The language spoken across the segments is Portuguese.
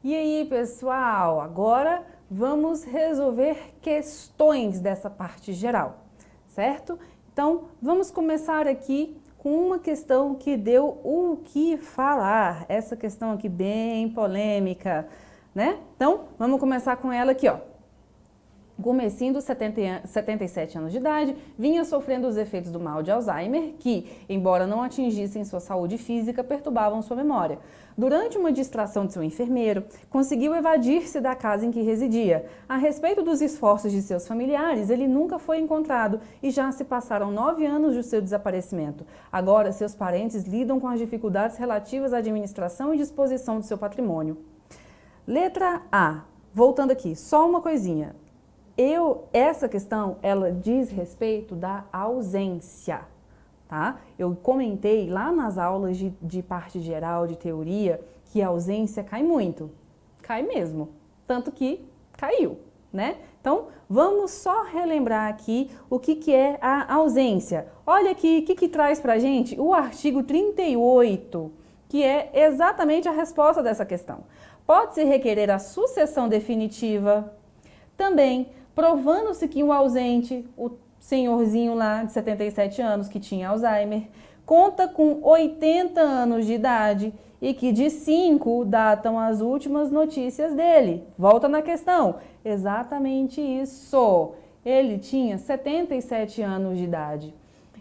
E aí, pessoal, agora vamos resolver questões dessa parte geral, certo? Então, vamos começar aqui com uma questão que deu o que falar. Essa questão aqui bem polêmica, né? Então, vamos começar com ela aqui, ó. Comecinho dos 77 anos de idade, vinha sofrendo os efeitos do mal de Alzheimer, que, embora não atingissem sua saúde física, perturbavam sua memória. Durante uma distração de seu enfermeiro, conseguiu evadir-se da casa em que residia. A respeito dos esforços de seus familiares, ele nunca foi encontrado e já se passaram 9 anos do seu desaparecimento. Agora, seus parentes lidam com as dificuldades relativas à administração e disposição de seu patrimônio. Letra A. Voltando aqui, só uma coisinha. Essa questão, ela diz respeito da ausência, tá? Eu comentei lá nas aulas de parte geral, de teoria, que a ausência cai muito. Cai mesmo. Tanto que caiu, né? Então, vamos só relembrar aqui o que é a ausência. Olha aqui, o que traz pra gente? O artigo 38, que é exatamente a resposta dessa questão. Pode-se requerer a sucessão definitiva. Também, provando-se que o ausente, o senhorzinho lá de 77 anos que tinha Alzheimer, conta com 80 anos de idade e que de 5 datam as últimas notícias dele. Volta na questão. Exatamente isso. Ele tinha 77 anos de idade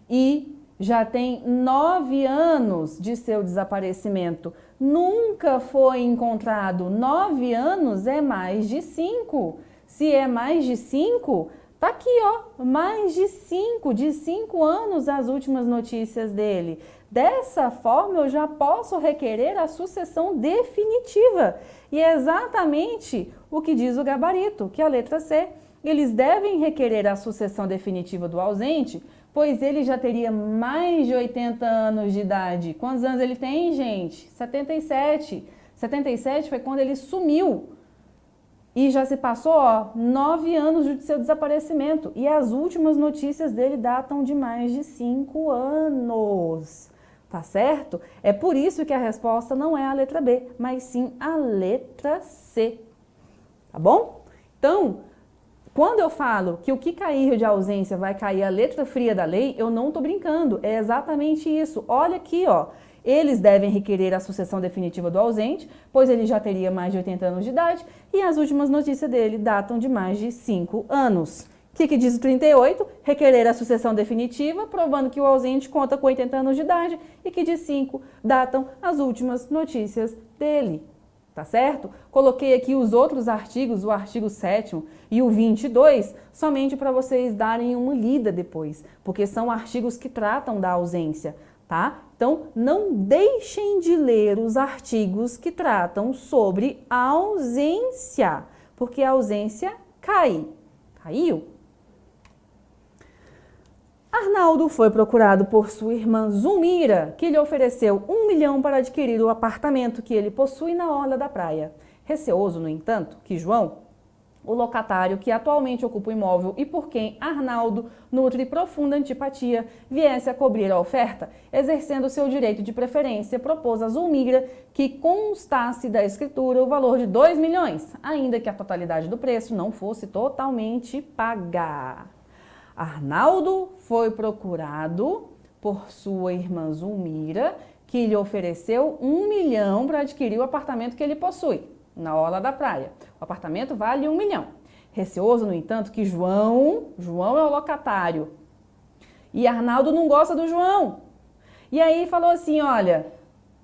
e já tem 9 anos de seu desaparecimento. Nunca foi encontrado. 9 anos é mais de 5. Se é mais de 5, tá aqui, ó, mais de 5, de 5 anos as últimas notícias dele. Dessa forma, eu já posso requerer a sucessão definitiva. E é exatamente o que diz o gabarito, que é a letra C. Eles devem requerer a sucessão definitiva do ausente, pois ele já teria mais de 80 anos de idade. Quantos anos ele tem, gente? 77. 77 foi quando ele sumiu. E já se passou, ó, 9 anos de seu desaparecimento. E as últimas notícias dele datam de mais de 5 anos. Tá certo? É por isso que a resposta não é a letra B, mas sim a letra C. Tá bom? Então, quando eu falo que o que cair de ausência vai cair a letra fria da lei, eu não tô brincando. É exatamente isso. Olha aqui, ó. Eles devem requerer a sucessão definitiva do ausente, pois ele já teria mais de 80 anos de idade e as últimas notícias dele datam de mais de 5 anos. O que diz o 38? Requerer a sucessão definitiva, provando que o ausente conta com 80 anos de idade e que de 5 datam as últimas notícias dele. Tá certo? Coloquei aqui os outros artigos, o artigo 7º e o 22, somente para vocês darem uma lida depois, porque são artigos que tratam da ausência. Tá? Então, não deixem de ler os artigos que tratam sobre a ausência, porque a ausência caiu. Arnaldo foi procurado por sua irmã Zulmira, que lhe ofereceu 1 milhão para adquirir o apartamento que ele possui na orla da praia. Receoso, no entanto, que João, o locatário que atualmente ocupa o imóvel e por quem Arnaldo nutre profunda antipatia, viesse a cobrir a oferta, exercendo seu direito de preferência, propôs a Zulmira que constasse da escritura o valor de 2 milhões, ainda que a totalidade do preço não fosse totalmente paga. Arnaldo foi procurado por sua irmã Zulmira, que lhe ofereceu 1 milhão para adquirir o apartamento que ele possui na orla da praia. O apartamento vale 1 milhão. Receoso, no entanto, que João é o locatário. E Arnaldo não gosta do João. E aí falou assim, olha,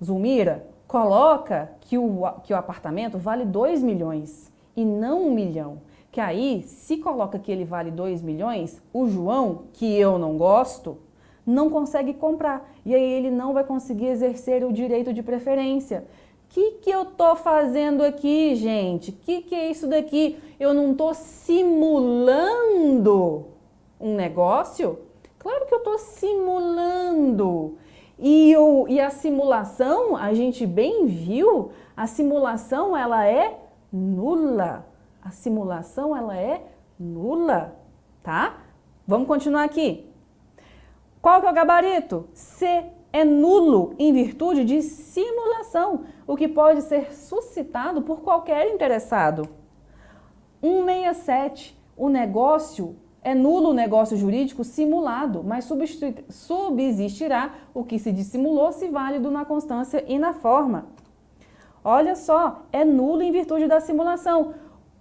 Zulmira, coloca que o apartamento vale 2 milhões e não 1 milhão. Que aí, se coloca que ele vale 2 milhões, o João, que eu não gosto, não consegue comprar. E aí ele não vai conseguir exercer o direito de preferência. O que eu tô fazendo aqui, gente? O que é isso daqui? Eu não tô simulando um negócio? Claro que eu tô simulando. E a simulação, a gente bem viu, a simulação ela é nula. A simulação ela é nula, tá? Vamos continuar aqui. Qual que é o gabarito? C. é nulo em virtude de simulação, o que pode ser suscitado por qualquer interessado. 167, o negócio é nulo, o negócio jurídico simulado, mas subsistirá o que se dissimulou se válido na constância e na forma. Olha só, é nulo em virtude da simulação.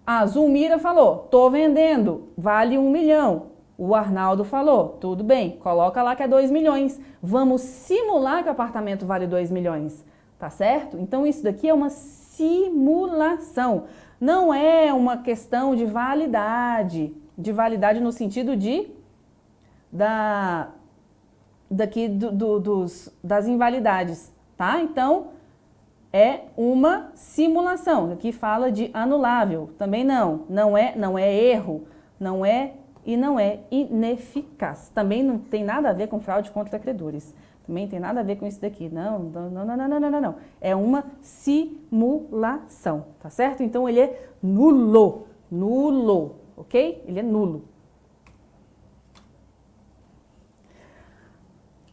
A Zulmira falou, tô vendendo, vale 1 milhão. O Arnaldo falou, tudo bem, coloca lá que é 2 milhões. Vamos simular que o apartamento vale 2 milhões, tá certo? Então isso daqui é uma simulação, não é uma questão de validade no sentido das invalidades, tá? Então, é uma simulação. Aqui fala de anulável, também não é erro, não é ineficaz. Também não tem nada a ver com fraude contra credores. Também tem nada a ver com isso daqui. Não. É uma simulação, tá certo? Então, ele é nulo, ok? Ele é nulo.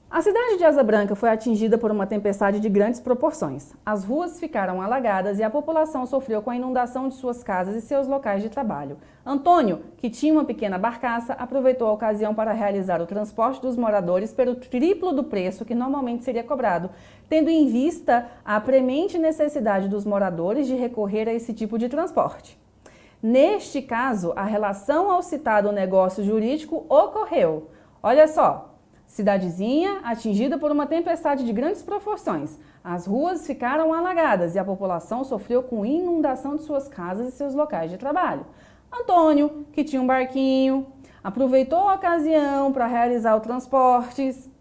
A cidade de Asa Branca foi atingida por uma tempestade de grandes proporções. As ruas ficaram alagadas e a população sofreu com a inundação de suas casas e seus locais de trabalho. Antônio, que tinha uma pequena barcaça, aproveitou a ocasião para realizar o transporte dos moradores pelo triplo do preço que normalmente seria cobrado, tendo em vista a premente necessidade dos moradores de recorrer a esse tipo de transporte. Neste caso, a relação ao citado negócio jurídico ocorreu. Olha só. Cidadezinha atingida por uma tempestade de grandes proporções. As ruas ficaram alagadas e a população sofreu com inundação de suas casas e seus locais de trabalho. Antônio, que tinha um barquinho, aproveitou a ocasião para realizar os transportes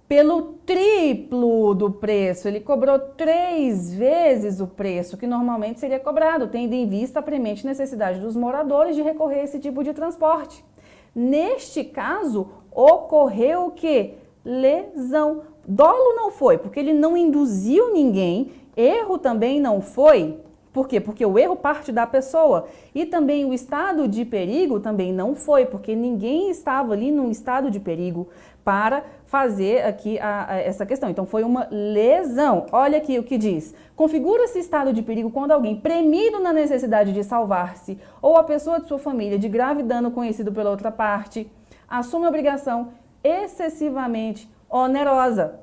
pelo triplo do preço. Ele cobrou 3 vezes o preço que normalmente seria cobrado, tendo em vista a premente necessidade dos moradores de recorrer a esse tipo de transporte. Neste caso, ocorreu o quê? Lesão. Dolo não foi, porque ele não induziu ninguém. Erro também não foi. Por quê? Porque o erro parte da pessoa. E também o estado de perigo também não foi, porque ninguém estava ali num estado de perigo para fazer aqui essa questão. Então, foi uma lesão. Olha aqui o que diz. Configura-se estado de perigo quando alguém premido na necessidade de salvar-se ou a pessoa de sua família de grave dano conhecido pela outra parte assume a obrigação excessivamente onerosa.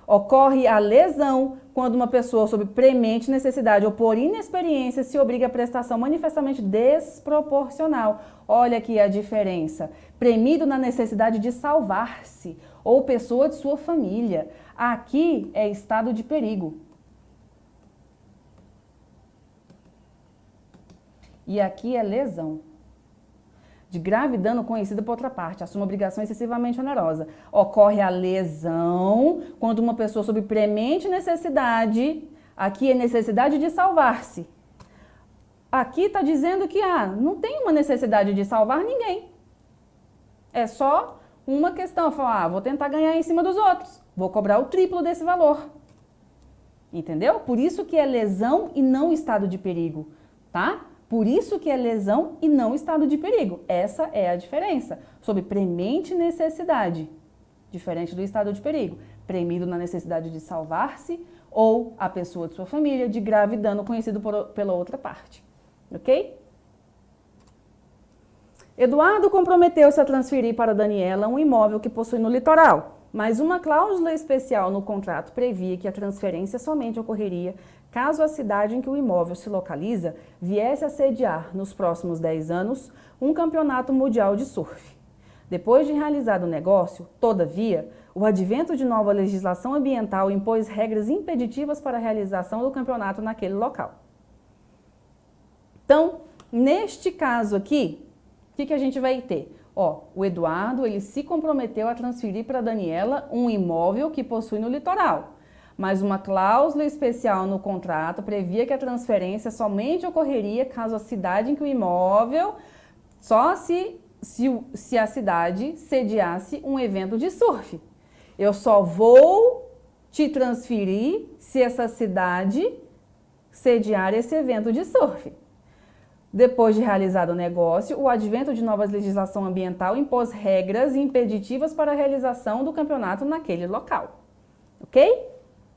Ocorre a lesão quando uma pessoa sob premente necessidade ou por inexperiência se obriga a prestação manifestamente desproporcional. Olha aqui a diferença. Premido na necessidade de salvar-se ou pessoa de sua família. Aqui é estado de perigo. E aqui é lesão. De grave dano conhecido por outra parte, assume obrigação excessivamente onerosa. Ocorre a lesão quando uma pessoa sob premente necessidade, aqui é necessidade de salvar-se. Aqui está dizendo que não tem uma necessidade de salvar ninguém. É só uma questão, falar, vou tentar ganhar em cima dos outros, vou cobrar o triplo desse valor. Entendeu? Por isso que é lesão e não estado de perigo, tá? Por isso que é lesão e não estado de perigo. Essa é a diferença. Sob premente necessidade, diferente do estado de perigo. Premido na necessidade de salvar-se ou a pessoa de sua família de grave dano conhecido pela outra parte. Ok? Eduardo comprometeu-se a transferir para Daniela um imóvel que possui no litoral, mas uma cláusula especial no contrato previa que a transferência somente ocorreria caso a cidade em que o imóvel se localiza viesse a sediar, nos próximos 10 anos, um campeonato mundial de surf. Depois de realizado o negócio, todavia, o advento de nova legislação ambiental impôs regras impeditivas para a realização do campeonato naquele local. Então, neste caso aqui, o que a gente vai ter? O Eduardo, ele se comprometeu a transferir para a Daniela um imóvel que possui no litoral. Mas uma cláusula especial no contrato previa que a transferência somente ocorreria caso a cidade em que o imóvel, só se a cidade sediasse um evento de surf. Eu só vou te transferir se essa cidade sediar esse evento de surf. Depois de realizado o negócio, o advento de nova legislação ambiental impôs regras impeditivas para a realização do campeonato naquele local. ok?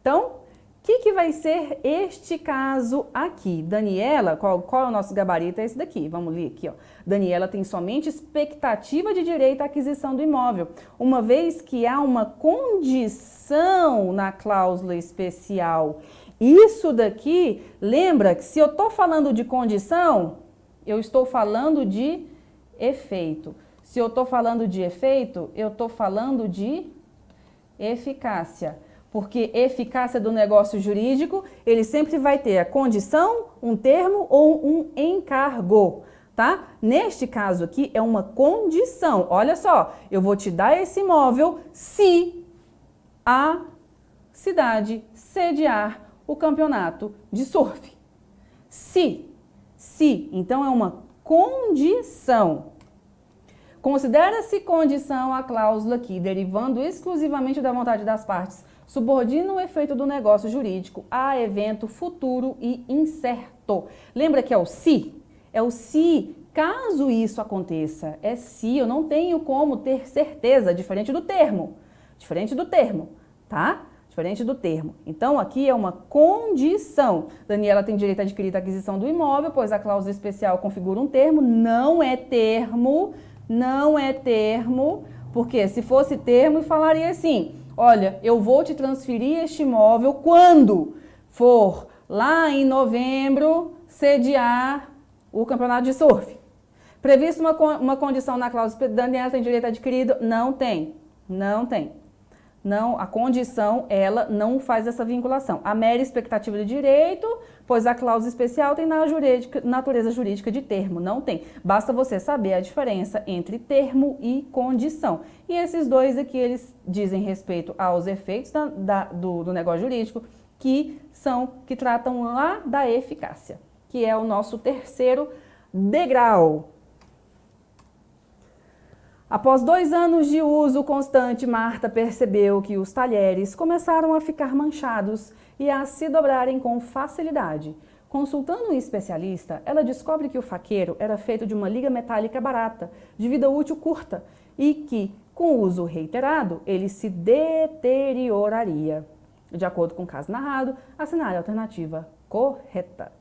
Então, o que vai ser este caso aqui? Daniela, qual é o nosso gabarito? É esse daqui, vamos ler aqui, ó. Daniela tem somente expectativa de direito à aquisição do imóvel, uma vez que há uma condição na cláusula especial. Isso daqui, lembra que se eu estou falando de condição, eu estou falando de efeito. Se eu estou falando de efeito, eu estou falando de eficácia. Porque eficácia do negócio jurídico, ele sempre vai ter a condição, um termo ou um encargo, tá? Neste caso aqui é uma condição. Olha só, eu vou te dar esse imóvel se a cidade sediar o campeonato de surf. Se. Então é uma condição. Considera-se condição a cláusula que, derivando exclusivamente da vontade das partes, subordina o efeito do negócio jurídico a evento futuro e incerto. Lembra que é o se? É o se, caso isso aconteça. É se, eu não tenho como ter certeza, diferente do termo. Tá? Diferente do termo. Então, aqui é uma condição. Daniela tem direito a adquirir a aquisição do imóvel, pois a cláusula especial configura um termo, não é termo, porque se fosse termo, falaria assim, olha, eu vou te transferir este imóvel quando for lá em novembro sediar o campeonato de surf. Previsto uma condição na cláusula, Daniela tem direito adquirido? Não tem. Não, a condição, ela não faz essa vinculação. A mera expectativa de direito, pois a cláusula especial tem natureza jurídica de termo, não tem. Basta você saber a diferença entre termo e condição. E esses dois aqui, eles dizem respeito aos efeitos do negócio jurídico, que tratam lá da eficácia, que é o nosso terceiro degrau. Após 2 anos de uso constante, Marta percebeu que os talheres começaram a ficar manchados e a se dobrarem com facilidade. Consultando um especialista, ela descobre que o faqueiro era feito de uma liga metálica barata, de vida útil curta, e que, com uso reiterado, ele se deterioraria. De acordo com o caso narrado, assinale a alternativa correta.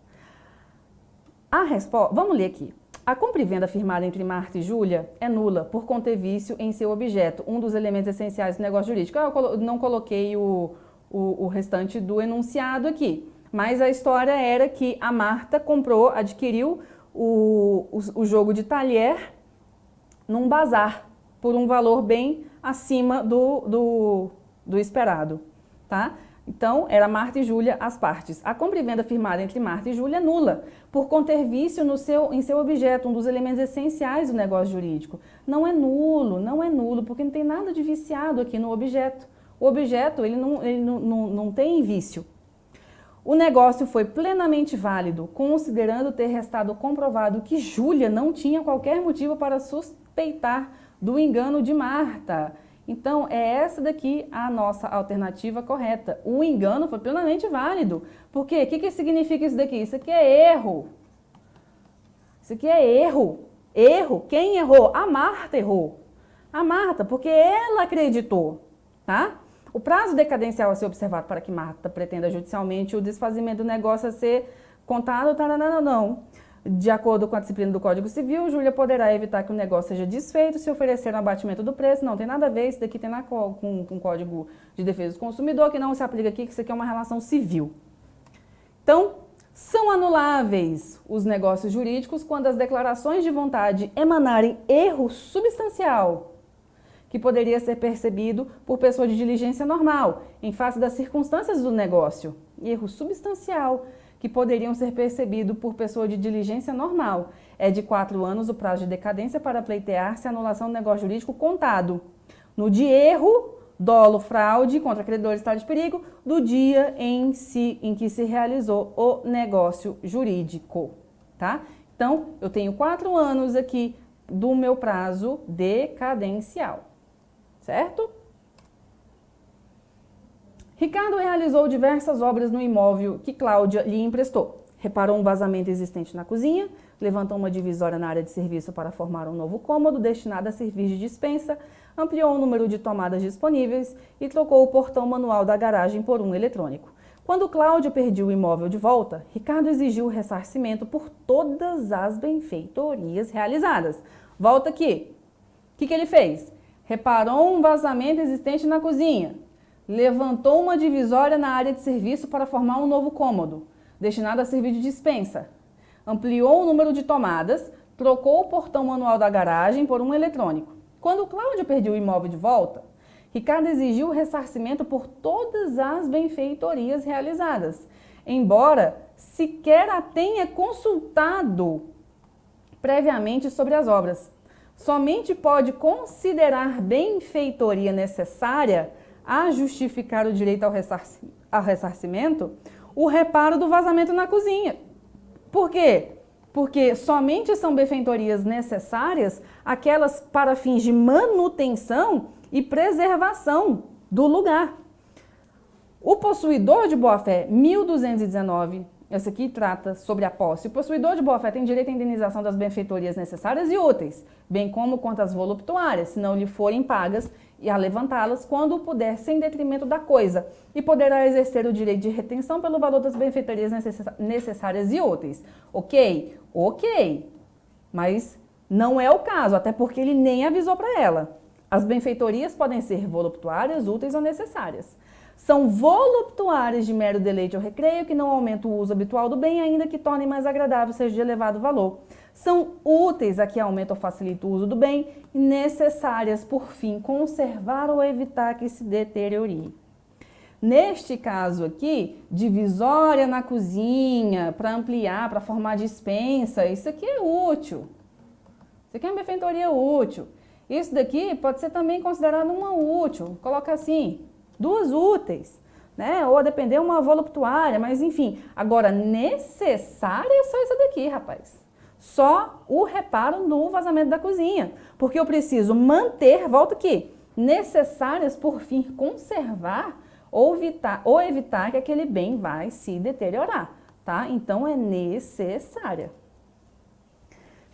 Vamos ler aqui. A compra e venda firmada entre Marta e Júlia é nula por conter vício em seu objeto, um dos elementos essenciais do negócio jurídico. Eu não coloquei o restante do enunciado aqui, mas a história era que a Marta adquiriu o jogo de talher num bazar, por um valor bem acima do esperado, tá? Então, era Marta e Júlia as partes. A compra e venda firmada entre Marta e Júlia é nula, por conter vício em seu objeto, um dos elementos essenciais do negócio jurídico. Não é nulo, porque não tem nada de viciado aqui no objeto. O objeto, ele não tem vício. O negócio foi plenamente válido, considerando ter restado comprovado que Júlia não tinha qualquer motivo para suspeitar do engano de Marta. Então, é essa daqui a nossa alternativa correta. O engano foi plenamente válido. Por quê? O que significa isso daqui? Isso aqui é erro. Erro. Quem errou? A Marta errou. A Marta, porque ela acreditou, tá? O prazo decadencial a ser observado para que Marta pretenda judicialmente o desfazimento do negócio a ser contado, não. De acordo com a disciplina do Código Civil, Júlia poderá evitar que o negócio seja desfeito se oferecer um abatimento do preço. Não tem nada a ver, isso daqui tem com o Código de Defesa do Consumidor, que não se aplica aqui, que isso aqui é uma relação civil. Então, são anuláveis os negócios jurídicos quando as declarações de vontade emanarem erro substancial, que poderia ser percebido por pessoa de diligência normal, em face das circunstâncias do negócio. Erro substancial, que poderiam ser percebidos por pessoa de diligência normal. É de 4 anos o prazo de decadência para pleitear-se a anulação do negócio jurídico contado no de erro, dolo, fraude contra credores, estado de perigo, do dia em que se realizou o negócio jurídico, tá? Então, eu tenho 4 anos aqui do meu prazo decadencial, certo? Ricardo realizou diversas obras no imóvel que Cláudia lhe emprestou. reparou um vazamento existente na cozinha, levantou uma divisória na área de serviço para formar um novo cômodo destinado a servir de despensa, ampliou o número de tomadas disponíveis e trocou o portão manual da garagem por um eletrônico. Quando Cláudio perdeu o imóvel de volta, Ricardo exigiu o ressarcimento por todas as benfeitorias realizadas. Volta aqui. O que ele fez? Reparou um vazamento existente na cozinha, levantou uma divisória na área de serviço para formar um novo cômodo, destinado a servir de despensa, ampliou o número de tomadas, trocou o portão manual da garagem por um eletrônico. Quando Cláudio perdeu o imóvel de volta, Ricardo exigiu o ressarcimento por todas as benfeitorias realizadas, embora sequer a tenha consultado previamente sobre as obras. Somente pode considerar benfeitoria necessária a justificar o direito ao ressarcimento o reparo do vazamento na cozinha. Por quê? Porque somente são benfeitorias necessárias aquelas para fins de manutenção e preservação do lugar. O possuidor de boa-fé, 1219, essa aqui trata sobre a posse. O possuidor de boa-fé tem direito à indenização das benfeitorias necessárias e úteis, bem como quanto às voluptuárias, se não lhe forem pagas, e a levantá-las quando puder, sem detrimento da coisa, e poderá exercer o direito de retenção pelo valor das benfeitorias necessárias e úteis. Ok? Ok. Mas não é o caso, até porque ele nem avisou para ela. As benfeitorias podem ser voluptuárias, úteis ou necessárias. São voluptuárias de mero deleite ou recreio que não aumentam o uso habitual do bem, ainda que tornem mais agradável, seja de elevado valor. São úteis a que aumentam ou facilitam o uso do bem e necessárias, por fim, conservar ou evitar que se deteriore. Neste caso aqui, divisória na cozinha, para ampliar, para formar dispensa, isso aqui é útil. Isso aqui é uma benfeitoria útil. Isso daqui pode ser também considerado uma útil, coloca assim, duas úteis, né? Ou a depender uma voluptuária, mas enfim. Agora, necessária é só isso daqui, rapaz. Só o reparo no vazamento da cozinha, porque eu preciso manter, volta aqui, necessárias por fim conservar ou evitar que aquele bem vai se deteriorar, tá? Então, é necessária.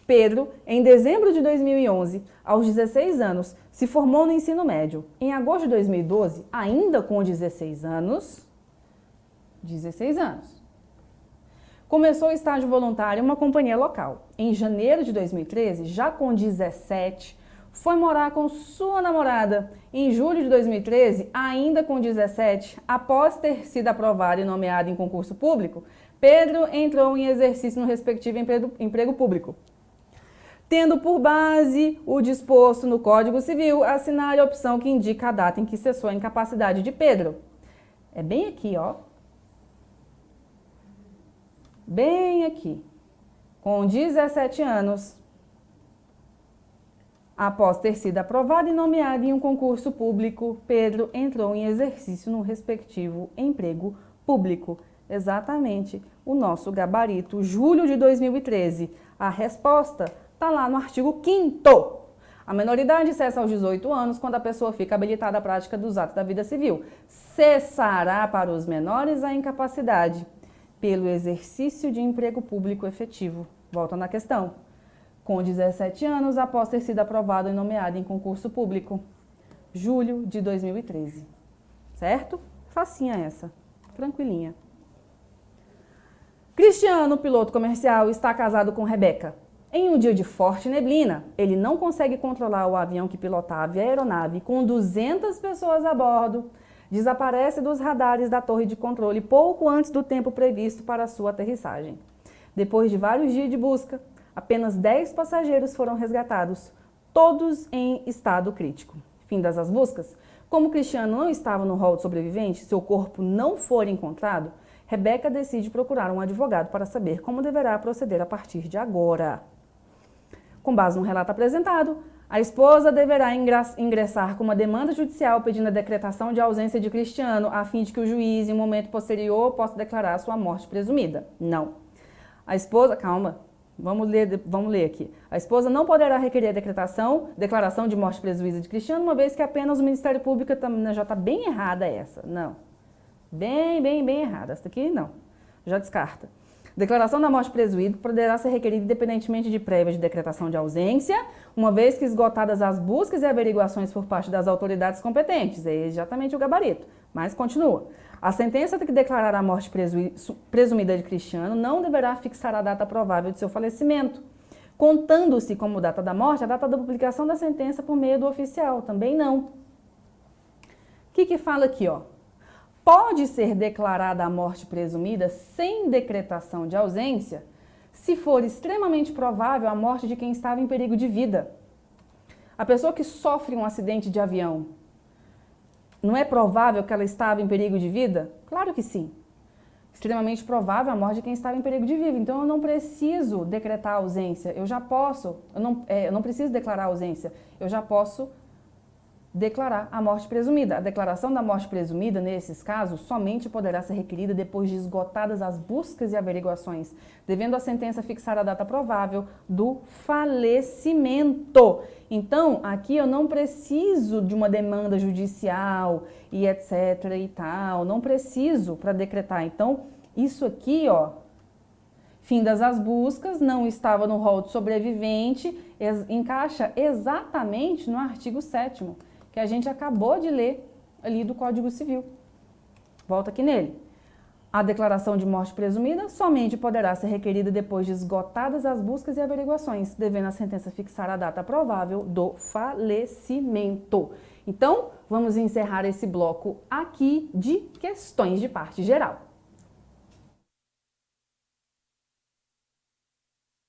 Pedro, em dezembro de 2011, aos 16 anos, se formou no ensino médio. Em agosto de 2012, ainda com 16 anos, começou o estágio voluntário em uma companhia local. Em janeiro de 2013, já com 17, foi morar com sua namorada. Em julho de 2013, ainda com 17, após ter sido aprovado e nomeado em concurso público, Pedro entrou em exercício no respectivo emprego público, tendo por base o disposto no Código Civil, assinar a opção que indica a data em que cessou a incapacidade de Pedro. É bem aqui, ó. Bem aqui. Com 17 anos, após ter sido aprovado e nomeado em um concurso público, Pedro entrou em exercício no respectivo emprego público. Exatamente o nosso gabarito, julho de 2013. A resposta está lá no artigo 5º. A menoridade cessa aos 18 anos quando a pessoa fica habilitada à prática dos atos da vida civil. Cessará para os menores a incapacidade pelo exercício de emprego público efetivo. Volta na questão. Com 17 anos, após ter sido aprovado e nomeado em concurso público. Julho de 2013. Certo? Facinha essa. Tranquilinha. Cristiano, piloto comercial, está casado com Rebeca. Em um dia de forte neblina, ele não consegue controlar o avião que pilotava e a aeronave com 200 pessoas a bordo. Desaparece dos radares da torre de controle pouco antes do tempo previsto para sua aterrissagem. Depois de vários dias de busca, apenas 10 passageiros foram resgatados, todos em estado crítico. Findas as buscas, como Cristiano não estava no rol de sobreviventes, seu corpo não for encontrado, Rebeca decide procurar um advogado para saber como deverá proceder a partir de agora. Com base no relato apresentado, a esposa deverá ingressar com uma demanda judicial pedindo a decretação de ausência de Cristiano, a fim de que o juiz, em um momento posterior, possa declarar sua morte presumida. Não. A esposa... Calma. Vamos ler aqui. A esposa não poderá requerer a declaração de morte presumida de Cristiano, uma vez que apenas o Ministério Público já está bem errada essa. Não. Bem errada. Essa aqui, não. Já descarta. Declaração da morte presumível poderá ser requerida independentemente de prévia de decretação de ausência, uma vez que esgotadas as buscas e averiguações por parte das autoridades competentes. É exatamente o gabarito, mas continua. A sentença que declarar a morte presumida de Cristiano não deverá fixar a data provável de seu falecimento, contando-se como data da morte a data da publicação da sentença por meio do oficial. Também não. O que fala aqui, ó? Pode ser declarada a morte presumida sem decretação de ausência se for extremamente provável a morte de quem estava em perigo de vida. A pessoa que sofre um acidente de avião, não é provável que ela estava em perigo de vida? Claro que sim. Extremamente provável a morte de quem estava em perigo de vida. Então, eu não preciso decretar a ausência. Eu não preciso declarar a ausência. Eu já posso declarar a morte presumida. A declaração da morte presumida, nesses casos, somente poderá ser requerida depois de esgotadas as buscas e averiguações, devendo a sentença fixar a data provável do falecimento. Então, aqui eu não preciso de uma demanda judicial e etc e tal, não preciso para decretar. Então, isso aqui, ó, findas as buscas, não estava no rol de sobrevivente, encaixa exatamente no artigo 7º, que a gente acabou de ler ali do Código Civil. Volta aqui nele. A declaração de morte presumida somente poderá ser requerida depois de esgotadas as buscas e averiguações, devendo a sentença fixar a data provável do falecimento. Então, vamos encerrar esse bloco aqui de questões de parte geral.